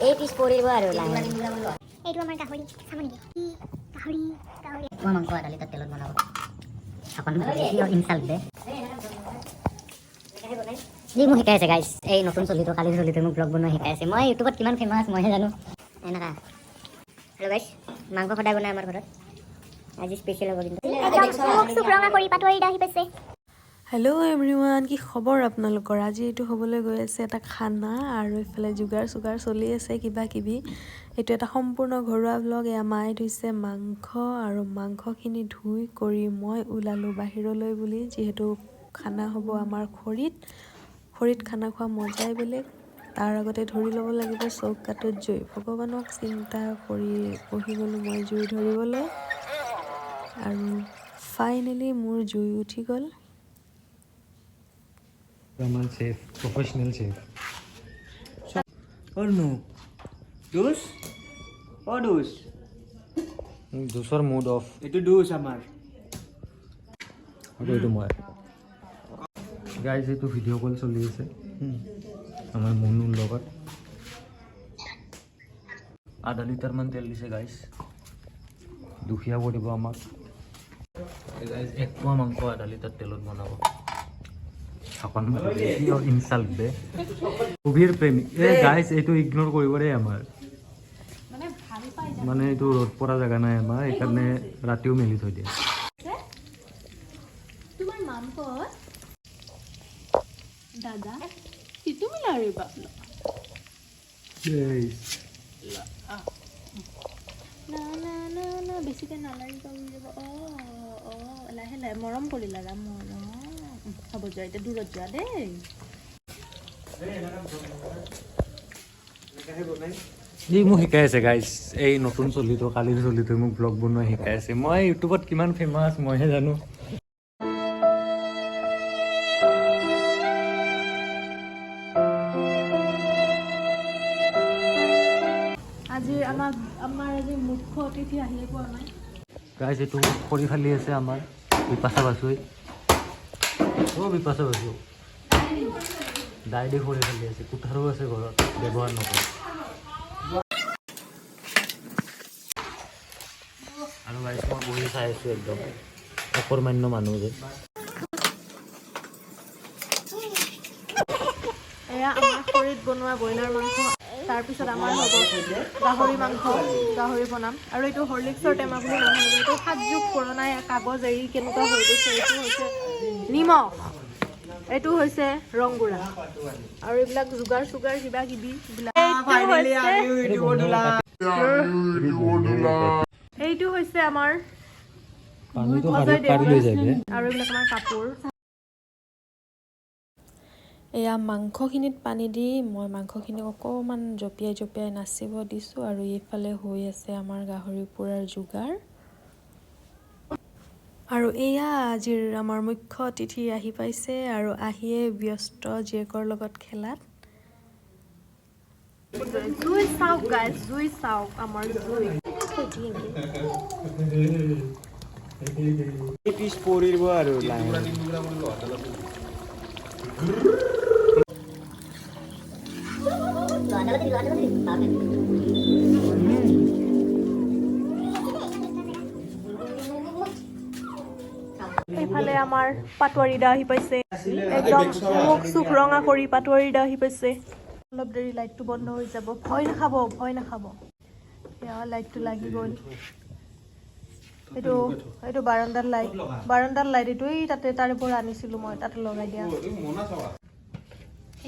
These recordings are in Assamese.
এই পিছ পৰিব আৰু লাহে এইটো আমাৰ গাহৰি চাব নেকি গাহৰি গাহৰি মই মাংস আদালি তাত তেলত বনাব এখন ইনচাল্ট দে যি মোক শিকাইছে গাইছ এই নতুন চলিটো কালিৰ চলিটো মোক ব্লগ বনোৱা শিকাইছে মই ইউটিউবত কিমান ফেমাছ মইহে জানো এনেকা হেল্ল' গাইছ মাংস সদায় বনাই আমাৰ ঘৰত আজি স্পেচিয়েল হ'ব কিন্তু ৰঙা কৰি পাতৰি দাহি পাইছে হেল্ল' এভৰিৱান কি খবৰ আপোনালোকৰ আজি এইটো হ'বলৈ গৈ আছে এটা খানা আৰু ইফালে যোগাৰ চুগাৰ চলি আছে কিবা কিবি এইটো এটা সম্পূৰ্ণ ঘৰুৱা ব্লগ এয়া মায়ে ধুইছে মাংস আৰু মাংসখিনি ধুই কৰি মই ওলালোঁ বাহিৰলৈ বুলি যিহেতু খানা হ'ব আমাৰ খৰিত খানা খোৱা মজাই বেলেগ তাৰ আগতে ধৰি ল'ব লাগিব চৌকাটোত জুই ভগৱানক চিন্তা কৰি বহি গ'লোঁ মই জুই ধৰিবলৈ আৰু ফাইনেলি মোৰ জুই উঠি গ'ল Raman chef, professional chef. Or no? Dose? Or dose? Dose or mood off. Itu dose amar. Ako ito mo. Guys, ito video call চলি আছে আমাৰ মনুৰ লগত আধা লিটাৰ মান তেল দিছে গাইস দুখিয়া কৰিব আমাক গাইস এক পোৱা মাংস আধা লিটাৰ তেলত বনাব এখন ইনচাল্ট দে গভীৰ প্ৰেমিক গাইজ এইটো ইগনোৰ কৰিব দেই আমাৰ মানে এইটো ৰ'দ পৰা জেগা নাই আমাৰ সেইকাৰণে ৰাতিও মেলি থৈ দিয়ে তোমাৰ নাম ক'ত দাদা তুমি লাৰিবা না বেছিকৈ নালাৰিবা বুলি যাব লাহে লাহে মৰম কৰি লাগা মৰম হ'ব যোৱা এতিয়া দূৰত যোৱা দেই ই মোক শিকাই আছে গাইজ এই নতুন চলিটো কালিৰ চলিটো মোক ব্লগ বনোৱা শিকাই আছে মই ইউটিউবত কিমান ফেমাছ মইহে জানো আজি আমাৰ আজি মুখ্য অতিথি আহিলে পোৱা নাই গাইজ এইটো খৰি ফালি আছে আমাৰ বিপাশা বাচুই বিপাশা বাচু দাইদি খৰি ফালি আছে কুঠাৰো আছে ঘৰত ব্যৱহাৰ নকৰে আৰু গাইজ মই বহি চাই আছোঁ একদম অকৰ্মান্য মানুহ যে এয়া আমাৰ খৰিত বনোৱা ব্ৰইলাৰ মাংস তাৰপিছত আমাৰ হ'ব গাহৰি মাংস গাহৰি বনাম আৰু এইটো হৰলিক্সৰ টেমা বুলি নহয় এইটো 7 যুগ পুৰণা কাগজ এৰি কেনেকুৱা হৈ গৈছে এইটো হৈছে নিমখ এইটো হৈছে ৰংগুৰা আৰু এইবিলাক যোগাৰ চুগাৰ কিবা কিবি এইটো হৈছে আমাৰ আৰু এইবিলাক আমাৰ কাপোৰ এয়া মাংসখিনিত পানী দি মই মাংসখিনি অকণমান জপিয়াই নাচিব দিছোঁ আৰু এইফালে হৈ আছে আমাৰ গাহৰি পোৰাৰ যোগাৰ আৰু এয়া আজিৰ আমাৰ মুখ্য অতিথি আহি পাইছে আৰু আহিয়ে ব্যস্ত জীয়েকৰ লগত খেলাত জুই চাওক গাইজ জুই চাওক আমাৰ জুই পিছ পৰিব আৰু লাহে এইফালে আমাৰ পাটোৱাৰী দা আহি পাইছে একদম মুখ চুখ ৰঙা কৰি পাটোৱাৰী দা আহি পাইছে অলপ দেৰি লাইটটো বন্ধ হৈ যাব ভয় নাখাব এয়া লাইটটো লাগি গ'ল এইটো বাৰাণ্ডাৰ লাইট এইটোৱেই তাৰে পৰা আনিছিলোঁ মই তাতে লগাই দিয়া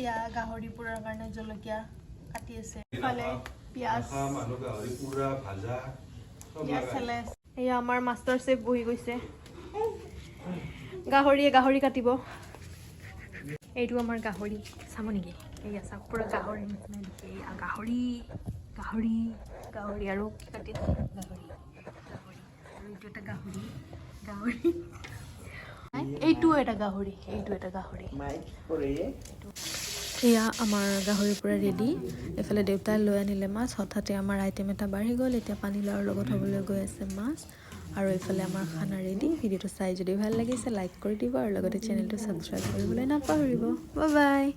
এয়া গাহৰি পোৰাৰ কাৰণে জলকীয়া কাটি আছে ইফালে পিঁয়াজ এয়া আমাৰ মাষ্টাৰ চেফ বহি গৈছে গাহৰি কাটিব এইটো আমাৰ গাহৰি চাব নেকি এয়া চাওক পুৰা গাহৰি নিচিনা দিছে গাহৰি আৰু কাটি গাহৰি আৰু এইটো এটা গাহৰি এইটো এটা গাহৰি এয়া আমাৰ গাহৰি পৰা ৰেডি এইফালে দেউতাই লৈ আনিলে মাছ হঠাতে আমাৰ আইটেম এটা বাঢ়ি গ'ল এতিয়া পানীলাওৰ লগত হ'বলৈ গৈ আছে মাছ আৰু এইফালে আমাৰ খানা ৰেডি ভিডিঅ'টো চাই যদি ভাল লাগিছে লাইক কৰি দিব আৰু লগতে চেনেলটো ছাবস্ক্ৰাইব কৰিবলৈ নাপাহৰিব বাই বাই